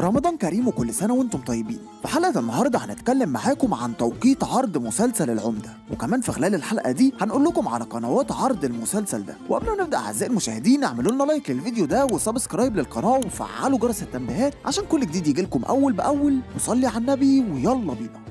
رمضان كريم وكل سنة وانتم طيبين. في حلقة النهاردة هنتكلم معاكم عن توقيت عرض مسلسل العمدة، وكمان في خلال الحلقة دي هنقول لكم على قنوات عرض المسلسل ده. وقبل ما نبدأ أعزائي المشاهدين اعملوا لنا لايك للفيديو ده وسبسكرايب للقناة وفعلوا جرس التنبيهات عشان كل جديد يجيلكم أول بأول. وصلي على النبي ويلا بينا.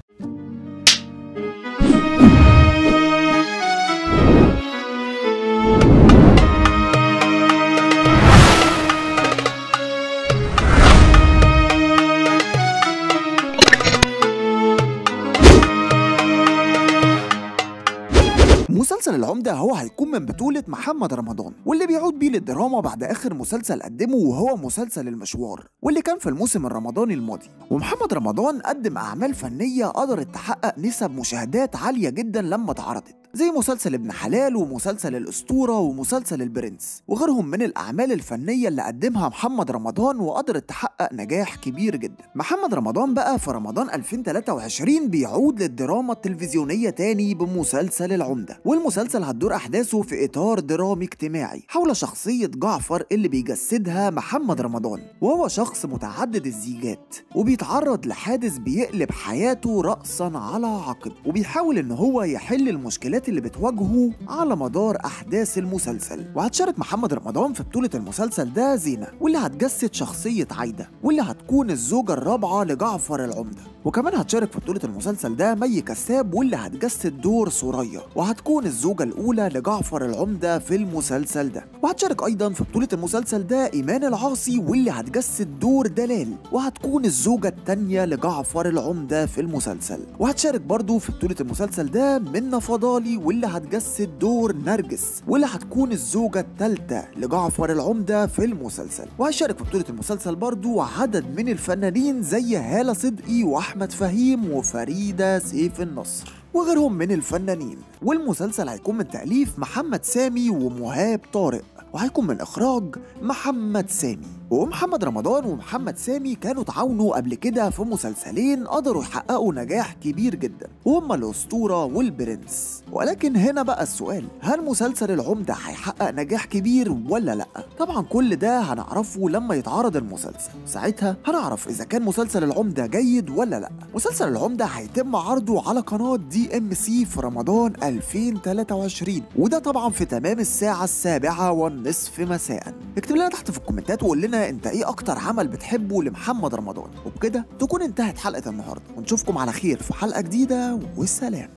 مسلسل العمدة هو هيكون من بطولة محمد رمضان، واللي بيعود بيه للدراما بعد آخر مسلسل قدمه وهو مسلسل المشوار، واللي كان في الموسم الرمضاني الماضي. ومحمد رمضان قدم أعمال فنية قدرت تحقق نسب مشاهدات عالية جدا لما اتعرضت، زي مسلسل ابن حلال ومسلسل الأسطورة ومسلسل البرنس وغيرهم من الأعمال الفنية اللي قدمها محمد رمضان وقدرت تحقق نجاح كبير جدا. محمد رمضان بقى في رمضان 2023 بيعود للدراما التلفزيونية تاني بمسلسل العمدة، والمسلسل هتدور أحداثه في إطار درامي اجتماعي حول شخصية جعفر اللي بيجسدها محمد رمضان، وهو شخص متعدد الزيجات وبيتعرض لحادث بيقلب حياته رأسا على عقب، وبيحاول إن هو يحل المشكلات اللي بتواجهه على مدار أحداث المسلسل. وهتشارك محمد رمضان في بطولة المسلسل ده زينة، واللي هتجسد شخصية عايدة، واللي هتكون الزوجة الرابعة لجعفر العمدة. وكمان هتشارك في بطولة المسلسل ده مي كساب، واللي هتجسد دور سوريا وهتكون الزوجة الأولى لجعفر العمدة في المسلسل ده. وهتشارك أيضا في بطولة المسلسل ده إيمان العاصي، واللي هتجسد دور دلال وهتكون الزوجة الثانية لجعفر العمدة في المسلسل. وهتشارك برضو في بطولة المسلسل ده منى فضالي، واللي هتجسد دور نرجس، واللي هتكون الزوجة الثالثة لجعفر العمدة في المسلسل. وهيشارك في بطولة المسلسل برضو عدد من الفنانين زي هالة صدقي وأحمد فهيم وفريدة سيف النصر وغيرهم من الفنانين. والمسلسل هيكون من تأليف محمد سامي ومهاب طارق، وهيكون من إخراج محمد سامي. ومحمد رمضان ومحمد سامي كانوا تعاونوا قبل كده في مسلسلين قدروا يحققوا نجاح كبير جدا، وهما الأسطورة والبرنس. ولكن هنا بقى السؤال، هل مسلسل العمدة هيحقق نجاح كبير ولا لأ؟ طبعا كل ده هنعرفه لما يتعرض المسلسل، ساعتها هنعرف إذا كان مسلسل العمدة جيد ولا لأ. مسلسل العمدة هيتم عرضه على قناة DMC في رمضان 2023، وده طبعا في تمام الساعة 7:30 مساء. اكتب لنا تحت في الكومنتات وقول لنا انت ايه اكتر عمل بتحبه لمحمد رمضان. وبكده تكون انتهت حلقة النهاردة، ونشوفكم على خير في حلقة جديدة، والسلام.